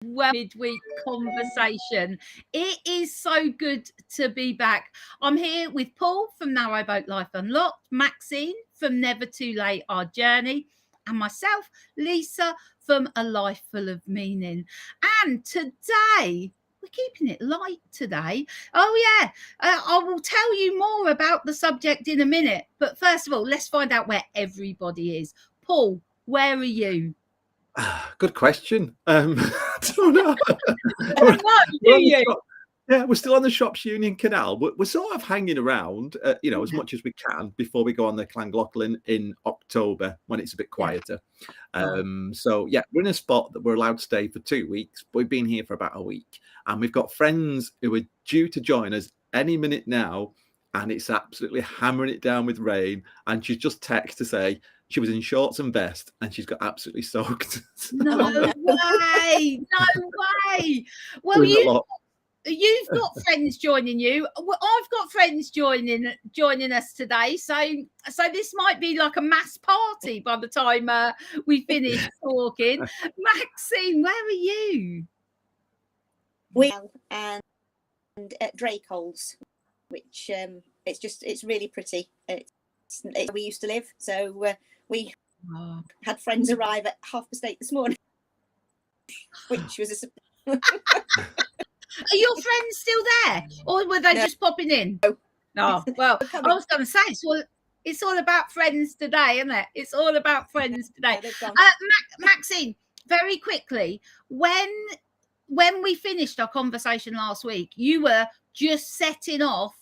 Midweek conversation. It is so good to be back. I'm here with Paul from Narrowboat Life Unlocked, Maxine from Never Too Late Our Journey, and myself, Lisa, from A Life Full of Meaning. And today, we're keeping it light today. Oh, yeah, I will tell you more about the subject in a minute. But first of all, let's find out where everybody is. Paul, where are you? Good question. I don't know. We're still on the Shops Union Canal, but we're sort of hanging around, as much as we can before we go on the Llangollen in October when it's a bit quieter. So we're in a spot that we're allowed to stay for 2 weeks, but we've been here for about a week, and we've got friends who are due to join us any minute now, and it's absolutely hammering it down with rain. And she's just texted to say she was in shorts and vest and she's got absolutely soaked. No way! No way! Well, you've got friends joining you. Well, I've got friends joining us today. So this might be like a mass party by the time we finish talking. Maxine, where are you? And at Drakeholes, which it's really pretty. It's where we used to live. So we had friends arrive at 8:30 this morning, which was a Are your friends still there, or were they just popping in? No. Well, I was going to say it's all about friends today, isn't it? It's all about friends today. Maxine, very quickly, when we finished our conversation last week, you were just setting off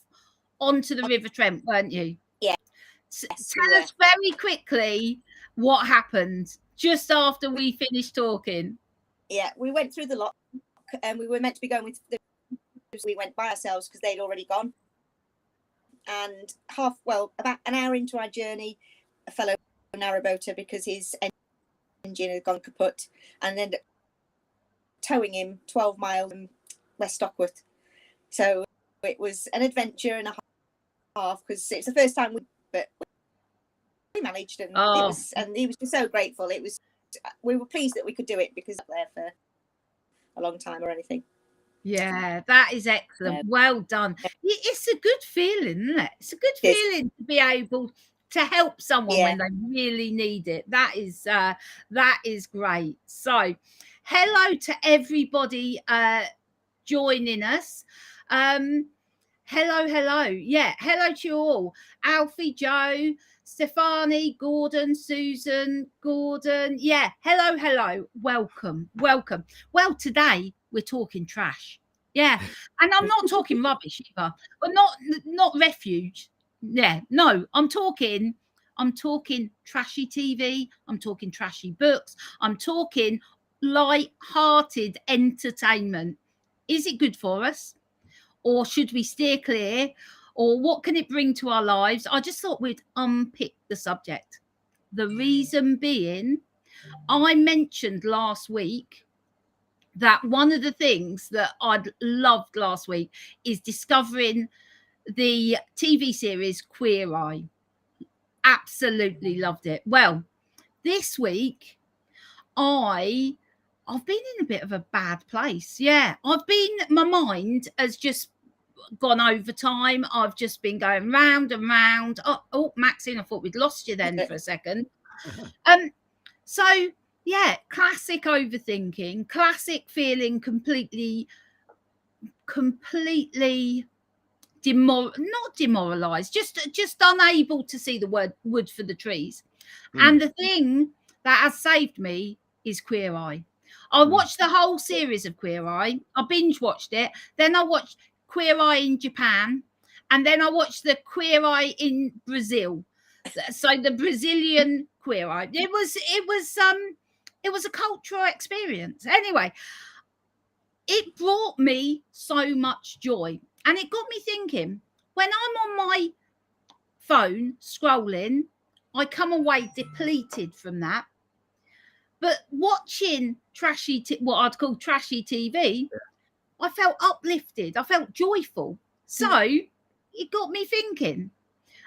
onto the River Trent, weren't you? Yeah. Tell us very quickly what happened just after we finished talking. Yeah, we went through the lock, and we were meant to be going with we went by ourselves because they'd already gone. And about an hour into our journey, a fellow narrowboater, because his engine had gone kaput, and ended up towing him 12 miles from West Stockworth. So it was an adventure and a half, because it's the first time but we managed, and he was just so grateful. We were pleased that we could do it, because there for a long time or anything. Yeah, that is excellent. Well done. It's a good feeling, isn't it? It's a good feeling to be able to help someone when they really need it. That is great. So hello to everybody joining us. Hello. Yeah, hello to you all. Alfie, Joe, Stefani, Gordon, Susan, Gordon. Yeah, hello. Welcome. Well, today we're talking trash. Yeah, and I'm not talking rubbish either, but not refuge. Yeah, no, I'm talking trashy TV. I'm talking trashy books. I'm talking light-hearted entertainment. Is it good for us? Or should we steer clear? Or what can it bring to our lives? I just thought we'd unpick the subject. The reason being, I mentioned last week that one of the things that I'd loved last week is discovering the TV series Queer Eye. Absolutely loved it. Well, this week, I've been in a bit of a bad place. Yeah, my mind has just gone over time. I've just been going round and round. Oh, Maxine, I thought we'd lost you then for a second. So yeah, classic overthinking, classic feeling completely not demoralized, just unable to see the wood for the trees. And the thing that has saved me is Queer Eye. I watched the whole series of Queer Eye. I binge watched it. Then I watched Queer Eye in Japan, and then I watched the Queer Eye in Brazil. So the Brazilian Queer Eye. It was a cultural experience. Anyway, it brought me so much joy, and it got me thinking. When I'm on my phone scrolling, I come away depleted from that. But watching what I'd call trashy TV, I felt uplifted. I felt joyful. So it got me thinking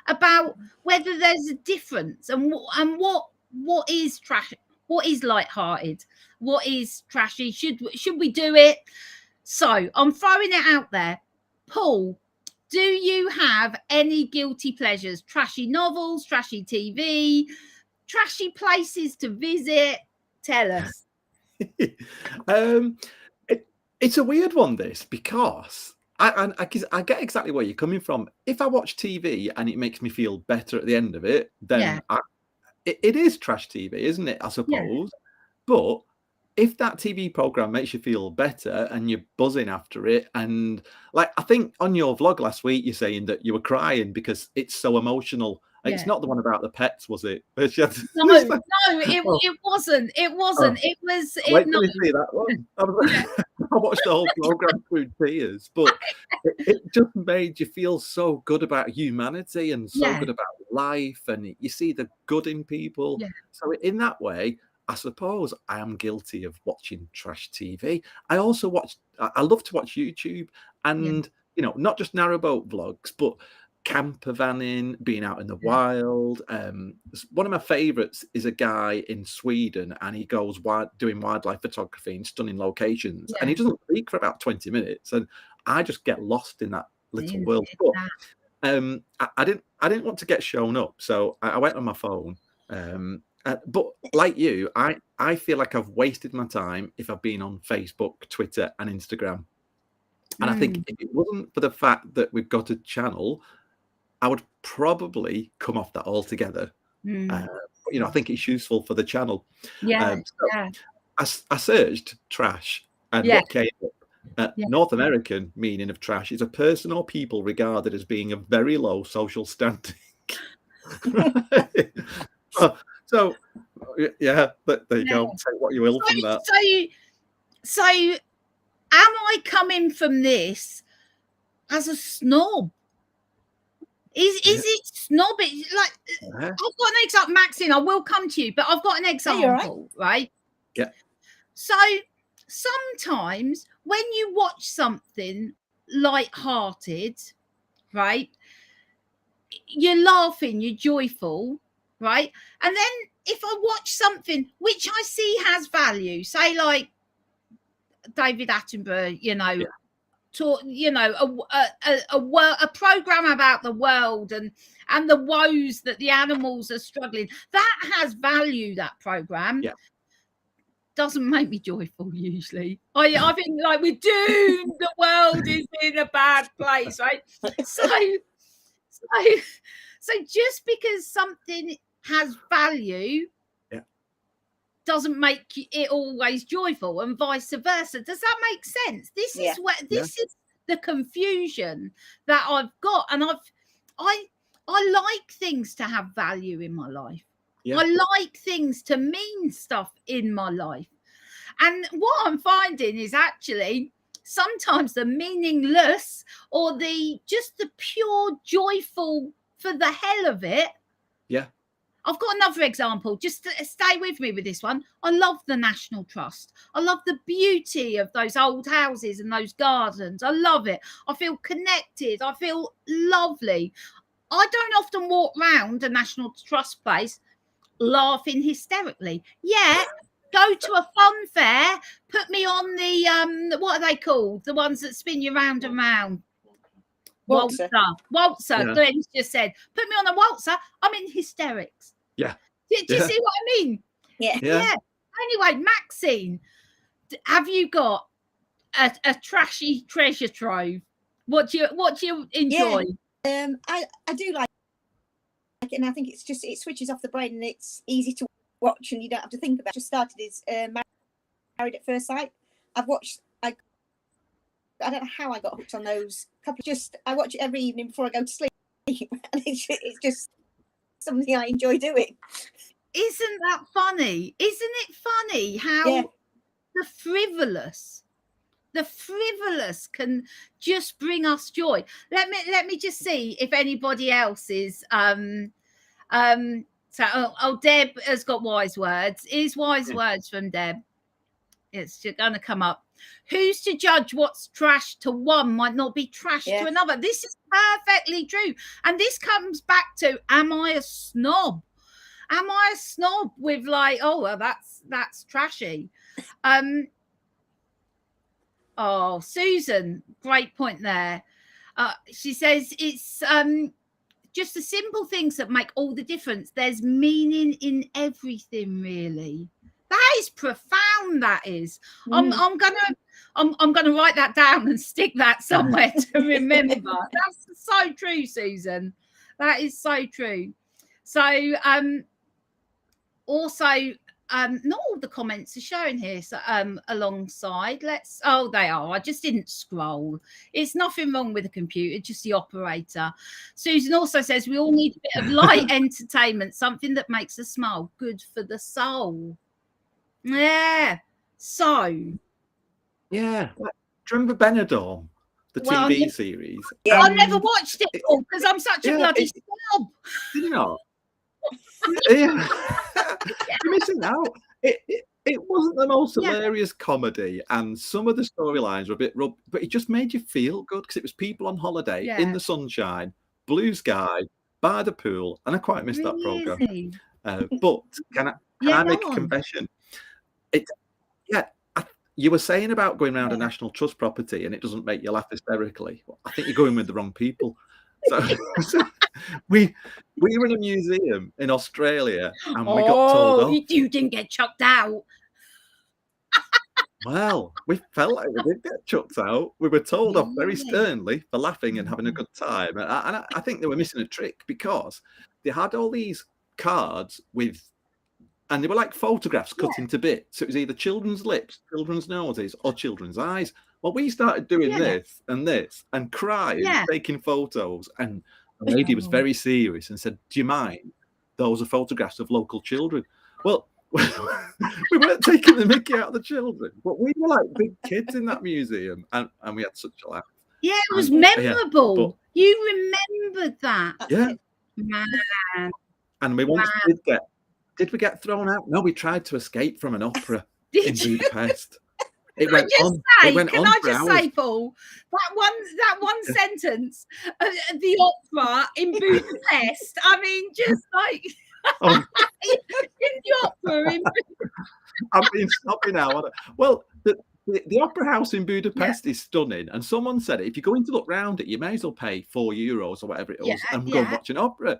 about whether there's a difference and what is trash. What is lighthearted? What is trashy? Should we do it? So I'm throwing it out there. Paul, do you have any guilty pleasures? Trashy novels, trashy TV, trashy places to visit? Tell us. It's a weird one, this, because I get exactly where you're coming from. If I watch TV and it makes me feel better at the end of it, then it is trash TV, isn't it? I suppose. But if that TV program makes you feel better and you're buzzing after it, and like I think on your vlog last week, you're saying that you were crying because it's so emotional. It's not the one about the pets, was it? No, it wasn't. It wasn't. It was. Wait till you see that one. I watched the whole program through tears, but it just made you feel so good about humanity and so good about life, and you see the good in people. So in that way, I suppose I am guilty of watching trash TV. I also I love to watch YouTube, and not just narrowboat vlogs, but camper vanning, being out in the wild. One of my favorites is a guy in Sweden, and he goes doing wildlife photography in stunning locations, and he doesn't speak for about 20 minutes, and I just get lost in that little world. But I didn't want to get shown up, so I went on my phone. But like you, I feel like I've wasted my time if I've been on Facebook, Twitter, and Instagram. And I think if it wasn't for the fact that we've got a channel, I would probably come off that altogether. I think it's useful for the channel. I searched trash, and what came up? North American meaning of trash is a person or people regarded as being of very low social standing. So but there you go. Take what you will from that. So am I coming from this as a snob? Is it snobby? Like, I've got an example, Maxine. I will come to you, but I've got an example, right? Yeah. So sometimes when you watch something light-hearted, right, you're laughing, you're joyful, right? And then if I watch something which I see has value, say like David Attenborough, taught, a program about the world and the woes that the animals are struggling, that has value. That program doesn't make me joyful usually. I think like we're doomed, the world is in a bad place, right? So just because something has value doesn't make it always joyful, and vice versa. Does that make sense? This is is the confusion that I've got, and I like things to have value in my life. I like things to mean stuff in my life, and what I'm finding is actually sometimes the meaningless or the pure joyful for the hell of it. I've got another example. Just stay with me with this one. I love the National Trust. I love the beauty of those old houses and those gardens. I love it. I feel connected. I feel lovely. I don't often walk round a National Trust place laughing hysterically. Go to a fun fair, put me on the, what are they called? The ones that spin you round and round. Waltzer. Glenn's just said, put me on a waltzer. I'm in hysterics. Do you see what I mean? Yeah. Anyway, Maxine, have you got a trashy treasure trove? What do you enjoy? I do like it, and I think it switches off the brain, and it's easy to watch, and you don't have to think about it. Just started is Married at First Sight. I don't know how I got hooked on those couple. I watch it every evening before I go to sleep, and it's just something I enjoy doing. Isn't that funny? Isn't it funny how the frivolous can just bring us joy? Let me just see if anybody else is So Deb has got wise words. Here's wise words from Deb. It's going to come up. Who's to judge what's trash to one might not be trash to another. This is perfectly true. And this comes back to, am I a snob? Am I a snob with like, oh, well, that's trashy? Oh, Susan, great point there. She says it's just the simple things that make all the difference. There's meaning in everything, really. That is profound. That is. I'm gonna write that down and stick that somewhere to remember. That's so true, Susan. That is so true. So also not all the comments are showing here. So alongside, they are. I just didn't scroll. It's nothing wrong with the computer, just the operator. Susan also says we all need a bit of light entertainment, something that makes us smile, good for the soul. Yeah. So. Yeah. Do you remember Benidorm, the TV series? Yeah. I never watched it because I'm such a bloody snob. Did you not? Yeah. You're missing out. It wasn't the most hilarious comedy, and some of the storylines were a bit rough, but it just made you feel good because it was people on holiday in the sunshine, blue sky, by the pool, and I quite missed that program. But can I make a confession? You were saying about going around a National Trust property and it doesn't make you laugh hysterically. Well, I think you're going with the wrong people. So we were in a museum in Australia and we got told off. You didn't get chucked out. Well, we felt like we did get chucked out. We were told off very sternly for laughing and having a good time. And I think they were missing a trick because they had all these cards and they were like photographs cut into bits. So it was either children's lips, children's noses, or children's eyes. Well, we started doing this and crying, taking photos. And the lady was very serious and said, "Do you mind? Those are photographs of local children." Well, we weren't taking the mickey out of the children, but we were like big kids in that museum, and we had such a laugh. Yeah, it was memorable. You remembered that? Yeah, man. And we once did we get thrown out? No, we tried to escape from an opera in Budapest. It went on. Can I just say, Paul, that one sentence, the opera in Budapest. I mean, just like in the opera in Budapest. I've been stopping now. Well, the opera house in Budapest is stunning, and someone said if you're going to look round it, you may as well pay €4 or whatever it was, and go and watch an opera.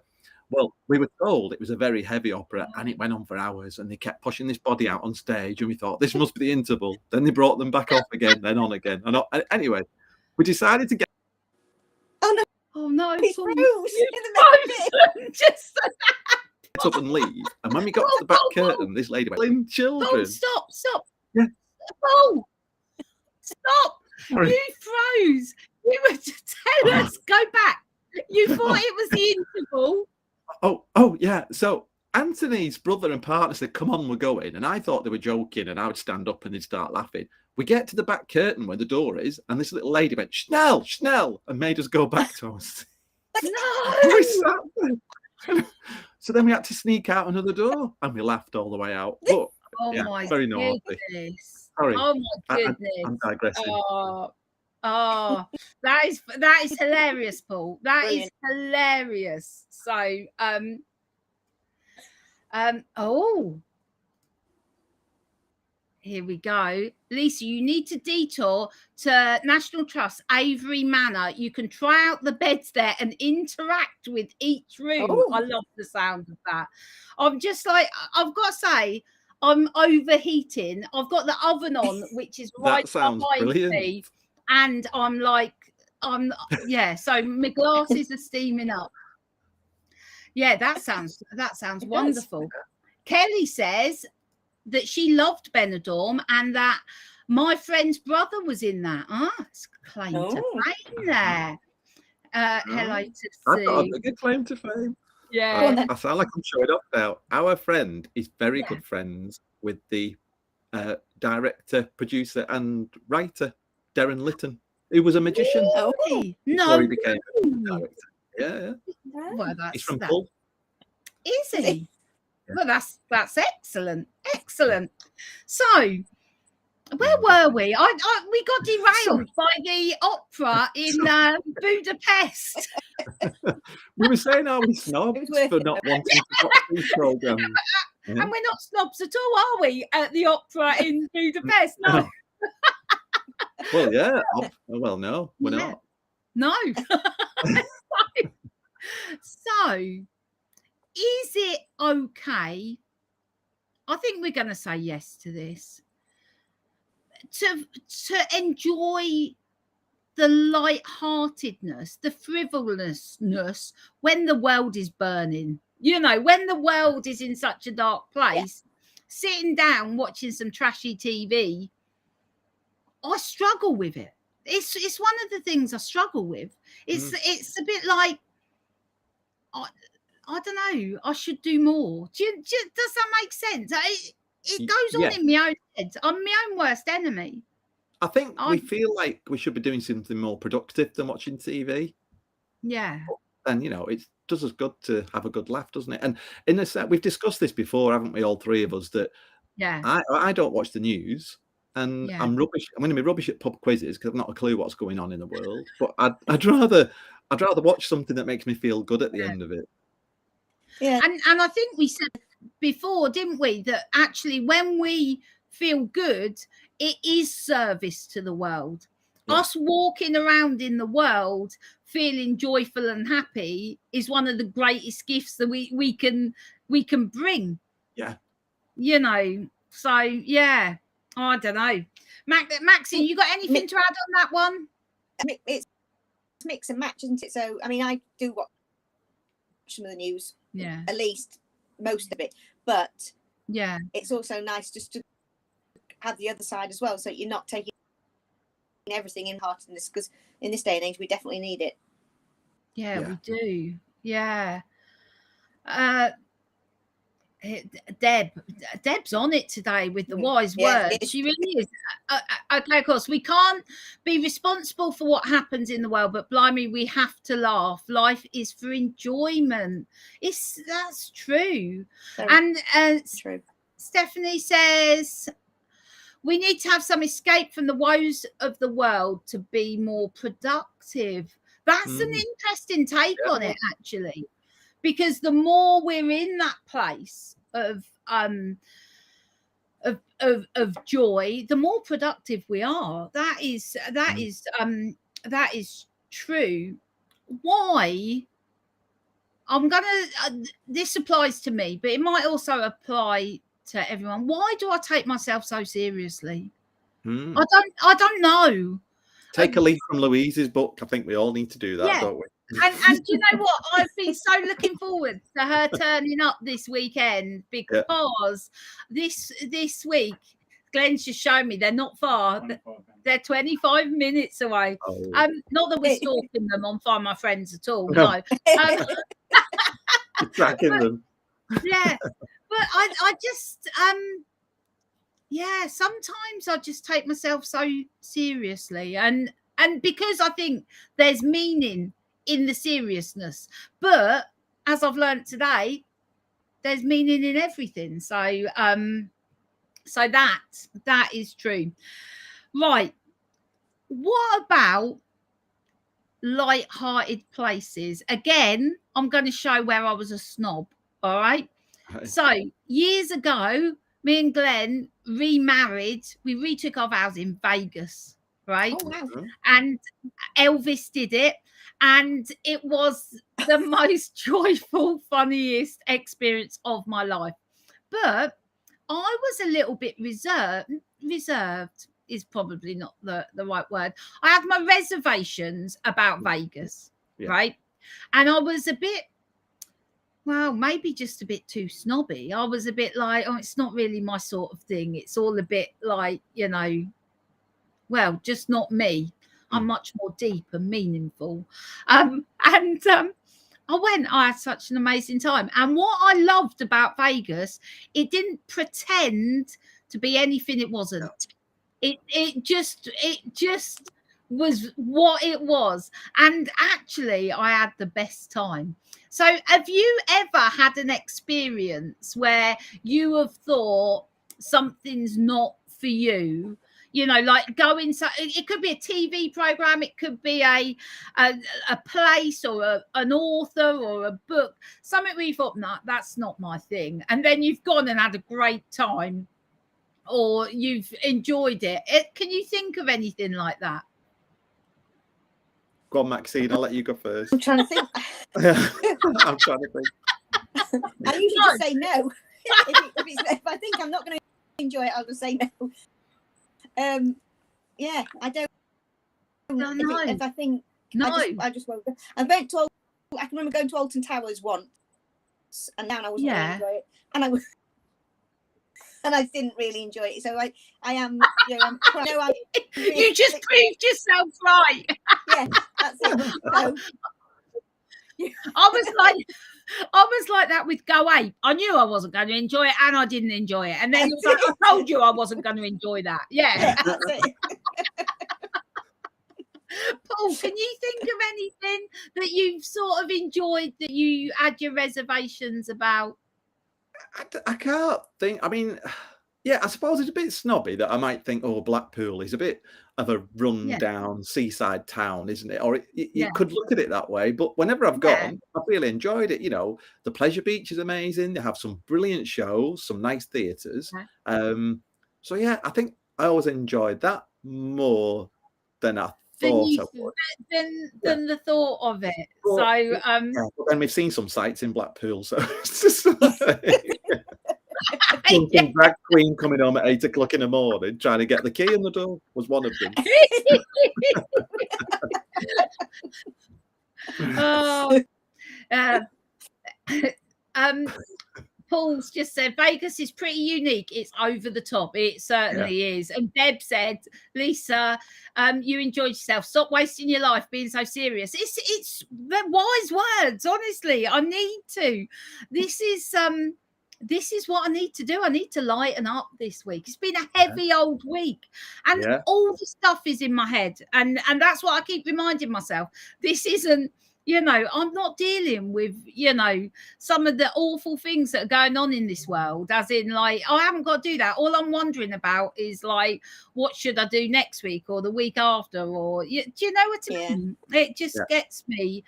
Well, we were told it was a very heavy opera and it went on for hours and they kept pushing this body out on stage and we thought this must be the interval. Then they brought them back off again, then on again. And anyway, we decided to get... Oh no, he froze in the middle. Just up and leave. And when we got to the back curtain, this lady went, "Children." Oh, stop. Yeah. Oh, stop. Sorry. You froze. You were to tell us, go back. You thought it was the interval. Oh, yeah. So Anthony's brother and partner said, "Come on, we're going." And I thought they were joking and I would stand up and they'd start laughing. We get to the back curtain where the door is and this little lady went, "Schnell," and made us go back to us. No. So then we had to sneak out another door and we laughed all the way out. But, my very goodness. naughty. Sorry. Oh my goodness. I'm digressing. Oh, that is hilarious, Paul. That Brilliant. Is hilarious. So, here we go. Lisa, you need to detour to National Trust, Avery Manor. You can try out the beds there and interact with each room. Oh. I love the sound of that. I'm just like, I've got to say, I'm overheating. I've got the oven on, which is right behind me. And so my glasses are steaming up. Yeah, that sounds wonderful. Kelly says that she loved Benidorm and that my friend's brother was in that. It's a claim to fame there. Hello to I've got a good claim to fame. Yeah. I sound like I'm showing up now. Our friend is very good friends with the director, producer and writer, Darren Litton, who was a magician. Before he became a director. Yeah. Well, he's from Hull. Is he? Well, that's excellent. Excellent. So, Where were we? We got derailed by the opera in Budapest. We were saying, are we snobs for not wanting to watch these programs? And we're not snobs at all, are we? At the opera in Budapest? No. Well, yeah. Well, no, we're not. No. So, is it okay? I think we're going to say yes to this. To enjoy the light-heartedness, the frivolousness when the world is burning. You know, when the world is in such a dark place, sitting down watching some trashy TV, I struggle with it. It's one of the things I struggle with. It's a bit like, I don't know, I should do more. Does that make sense? It goes on in my own head. I'm my own worst enemy. I think we feel like we should be doing something more productive than watching TV. Yeah. And, you know, it does us good to have a good laugh, doesn't it? And in this, we've discussed this before, haven't we, all three of us, that I don't watch the news. And I'm rubbish. I'm going to be rubbish at pub quizzes because I've not a clue what's going on in the world. But I'd rather watch something that makes me feel good at the end of it. Yeah. And I think we said before, didn't we, that actually when we feel good, it is service to the world. Us walking around in the world feeling joyful and happy is one of the greatest gifts that we can bring. Yeah. You know, so yeah, I don't know. Maxine, you got anything to add on that one? It's mix and match, isn't it? So I mean, I do watch some of the news, at least most of it, but it's also nice just to have the other side as well, so you're not taking everything in heart in this, because in this day and age we definitely need it. We do. Deb's on it today with the wise words. She really is. Okay, of course we can't be responsible for what happens in the world, but blimey, we have to laugh. Life is for enjoyment. That's true. True. Stephanie says we need to have some escape from the woes of the world to be more productive. That's an interesting take on it, actually, because the more we're in that place of joy, the more productive we are. That is true. Why? This applies to me, but it might also apply to everyone. Why do I take myself so seriously? I don't know. Take a leaf from Louise's book. I think we all need to do that, don't we? And do you know what? I've been so looking forward to her turning up this weekend, because this week, Glenn's just shown me they're not far. They're 25 minutes away. Not that we're stalking them on Find My Friends at all. No. Tracking them. Yeah. But I just, sometimes I just take myself so seriously. And because I think there's meaning in the seriousness. But as I've learned today, there's meaning in everything. So that is true. Right. What about light-hearted places? Again, I'm going to show where I was a snob. All right. So years ago, me and Glenn remarried. We retook our vows in Vegas, right? Oh, wow. And Elvis did it. And it was the most joyful, funniest experience of my life. But I was a little bit reserved is probably not the right word. I had my reservations about Vegas, right? And I was a bit, well, maybe just a bit too snobby. I was a bit like, it's not really my sort of thing. It's all a bit like, well, just not me. I'm much more deep and meaningful. I had such an amazing time. And what I loved about Vegas, it didn't pretend to be anything it wasn't. It just was what it was. And actually, I had the best time. So have you ever had an experience where you have thought something's not for you? You know, like going, so it could be a TV program, it could be a place or an author or a book, something where you thought, no, that's not my thing. And then you've gone and had a great time, or you've enjoyed it. Can you think of anything like that? Go on, Maxine, I'll let you go first. I'm trying to think. I'm trying to think. I usually just say no. If I think I'm not going to enjoy it, I'll just say no. Yeah, I don't. No. If I think No, I just won't go. I went to. I can remember going to Alton Towers once, and now I wasn't going to enjoy it, and I didn't really enjoy it. So I am. You know, you just proved yourself right. Yeah, that's it. So, I was like that with Go Ape. I knew I wasn't going to enjoy it, and I didn't enjoy it. And then it was like, I told you I wasn't going to enjoy that. Yeah. That's it. Paul, can you think of anything that you've sort of enjoyed that you had your reservations about? I can't think. I mean, yeah, I suppose it's a bit snobby that I might think, oh, Blackpool is a bit of a run-down seaside town, isn't it? Or you could look at it that way. But whenever I've gone, I've really enjoyed it. You know, the Pleasure Beach is amazing. They have some brilliant shows, some nice theatres. So, yeah, I think I always enjoyed that more than I thought I would. Than the thought of it. But, so, but then we've seen some sights in Blackpool, so it's just like... Some drag queen coming home at 8 o'clock in the morning trying to get the key in the door was one of them. Paul's just said Vegas is pretty unique. It's over the top. It certainly is. And Deb said, Lisa, you enjoyed yourself. Stop wasting your life being so serious. It's the wise words. Honestly, I need to. This is what I need to do. I need to lighten up this week. It's been a heavy old week, and all the stuff is in my head, and that's what I keep reminding myself. This isn't, you know, I'm not dealing with, you know, some of the awful things that are going on in this world, as in, like, I haven't got to do that. All I'm wondering about is, like, what should I do next week or the week after, or do you know what I mean? It just gets me.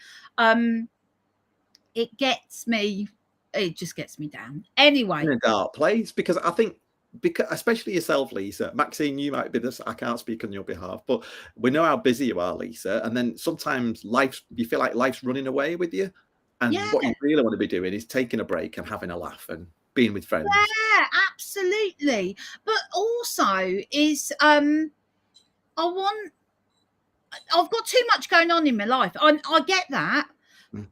It just gets me down. Anyway, in a dark place, because I think, especially yourself, Lisa. Maxine, you might be this. I can't speak on your behalf, but we know how busy you are, Lisa. And then sometimes you feel like life's running away with you, and what you really want to be doing is taking a break and having a laugh and being with friends. Yeah, absolutely. But also is I've got too much going on in my life. I get that, and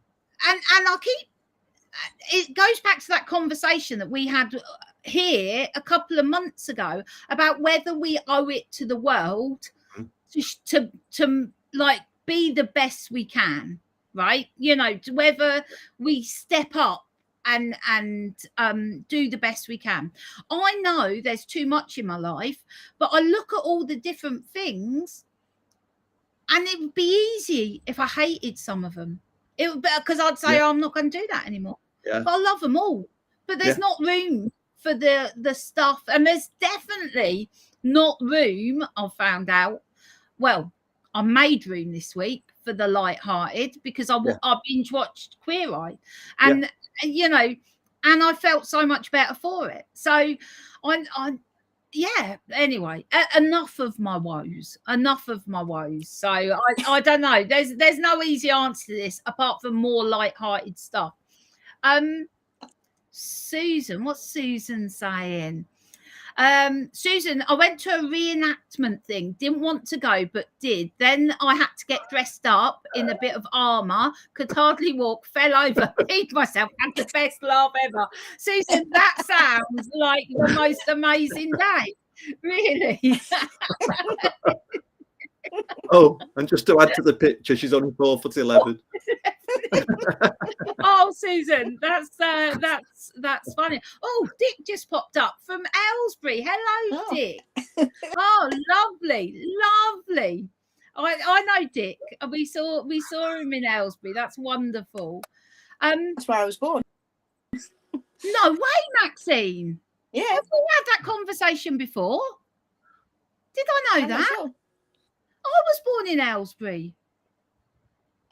I keep. It goes back to that conversation that we had here a couple of months ago about whether we owe it to the world to like be the best we can, right? You know, to whether we step up and do the best we can. I know there's too much in my life, but I look at all the different things, and it would be easy if I hated some of them. It would be because I'd say, I'm not going to do that anymore. But I love them all. But there's not room for the stuff. And there's definitely not room, I've found out. Well, I made room this week for the light-hearted because I binge watched Queer Eye. And, you know, and I felt so much better for it. So anyway, enough of my woes. So I don't know. There's no easy answer to this apart from more light-hearted stuff. Susan, what's Susan saying? Susan, I went to a reenactment thing, didn't want to go, but did. Then I had to get dressed up in a bit of armour, could hardly walk, fell over, peed myself, had the best laugh ever. Susan, that sounds like the most amazing day. Really? Oh, and just to add to the picture, she's only 4'11". Oh, Susan, that's funny. Oh, Dick just popped up from Aylesbury. Hello, Dick. Oh, lovely. I know Dick. We saw him in Aylesbury. That's wonderful. That's where I was born. No way, Maxine. Yeah. Have we had that conversation before? Did I know that? Sure. I was born in Aylesbury.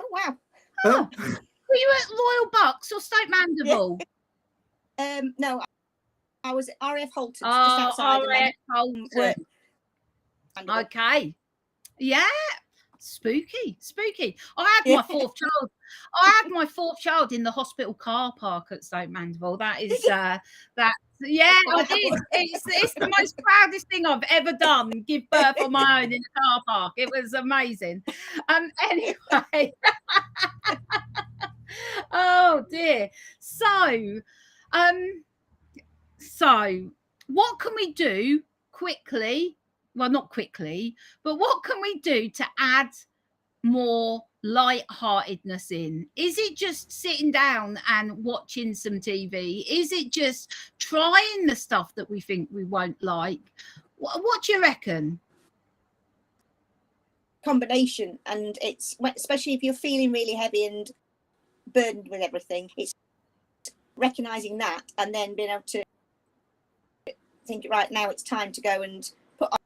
Oh wow. Oh, were you at Royal Bucks or Stoke Mandeville? Yeah. No, I was at RAF Holton. Oh, just outside RAF Holton. Okay. Yeah. Spooky. I had my fourth child. I had my fourth child in the hospital car park at Stoke Mandeville. That is that. Yeah, I did. It's the most proudest thing I've ever done. Give birth on my own in a car park. It was amazing. Anyway. Oh dear. So what can we do quickly? Well, not quickly, but what can we do to add more light-heartedness in? Is it just sitting down and watching some TV? Is it just trying the stuff that we think we won't like? What do you reckon? Combination, and it's especially if you're feeling really heavy and burdened with everything, it's recognizing that and then being able to think, right, now it's time to go and put on,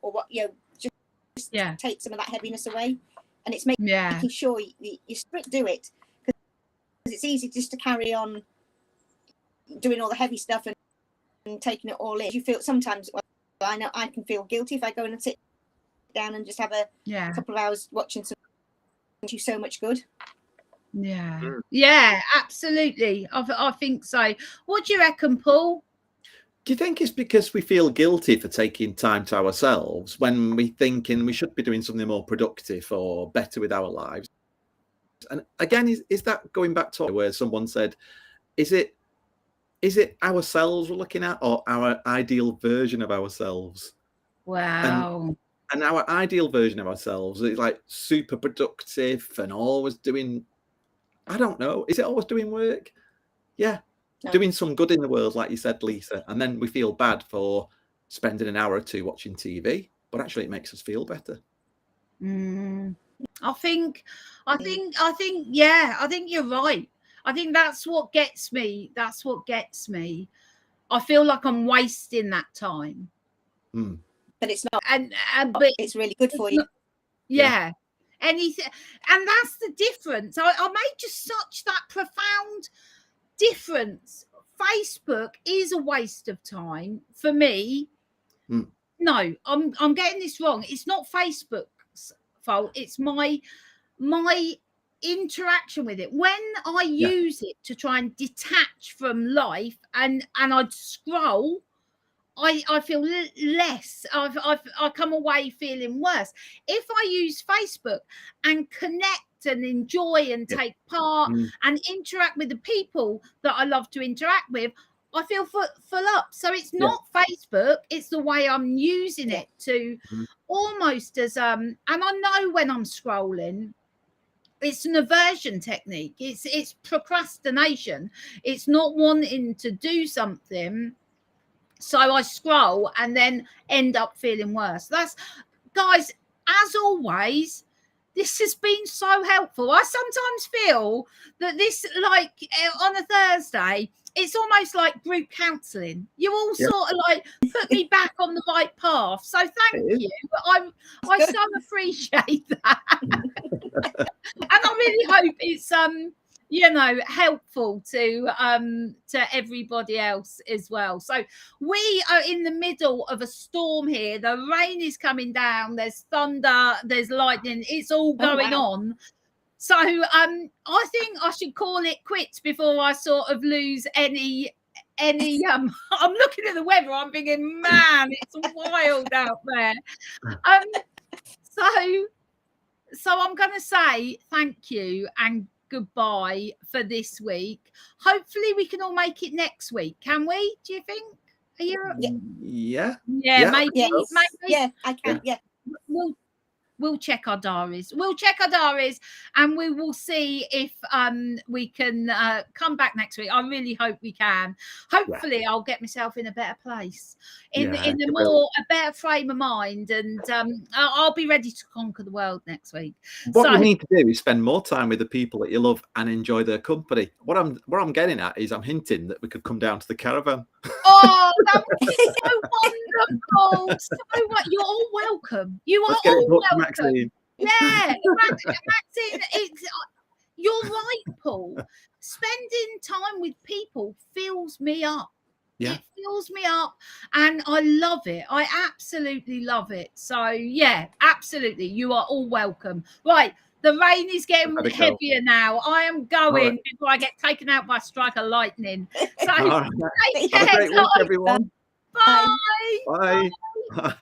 or what, just take some of that heaviness away. And it's making sure you do it, because it's easy just to carry on doing all the heavy stuff and taking it all in. You feel sometimes, well, I know I can feel guilty if I go and sit down and just have a couple of hours watching something that do so much good. Yeah, absolutely. I think so. What do you reckon, Paul? Do you think it's because we feel guilty for taking time to ourselves when we thinking we should be doing something more productive or better with our lives? And again, is that going back to where someone said, is it ourselves we're looking at, or our ideal version of ourselves? Wow. And our ideal version of ourselves is like super productive and always doing, I don't know, is it always doing work? Yeah. No. Doing some good in the world, like you said, Lisa, and then we feel bad for spending an hour or two watching TV, but actually it makes us feel better. I think you're right. I think that's what gets me. I feel like I'm wasting that time. But it's not, but it's really good for you. Yeah. Anything, and that's the difference. I made just such that profound difference. Facebook is a waste of time for me. No, I'm getting this wrong. It's not Facebook's fault. It's my interaction with it. When I use it to try and detach from life and I'd scroll, I feel less. I come away feeling worse. If I use Facebook and connect and enjoy and take part and interact with the people that I love to interact with, I feel full up. So it's not Facebook, it's the way I'm using it to almost as and I know when I'm scrolling, it's an aversion technique. It's procrastination. It's not wanting to do something. So I scroll and then end up feeling worse. That's, guys, as always, this has been so helpful. I sometimes feel that this, like on a Thursday, it's almost like group counselling. You all sort of like put me back on the right path. So thank you. I so appreciate that. And I really hope it's helpful to everybody else as well. So we are in the middle of a storm here. The rain is coming down, there's thunder, there's lightning, it's all going on. So I think I should call it quits before I sort of lose any I'm looking at the weather, I'm thinking, man, it's wild out there. So I'm gonna say thank you and goodbye for this week. Hopefully we can all make it next week. Can we? Do you think? Are you? Yeah. Maybe. Yeah, I can. Yeah. We'll check our diaries. And we will see if we can come back next week. I really hope we can. Hopefully, I'll get myself in a better place, in a better frame of mind, and I'll be ready to conquer the world next week. What you need to do is spend more time with the people that you love and enjoy their company. What I'm getting at is I'm hinting that we could come down to the caravan. Oh, that would be so wonderful. You're all welcome. Let's get it booked, Maxine. Yeah, Maxine, you're right, Paul. Spending time with people fills me up. Yeah. It fills me up, and I love it. I absolutely love it. So yeah, absolutely. You are all welcome. Right. The rain is getting heavier now. I am going before I get taken out by a strike of lightning. So take care. Have a great week, everyone. Bye. Bye. Bye.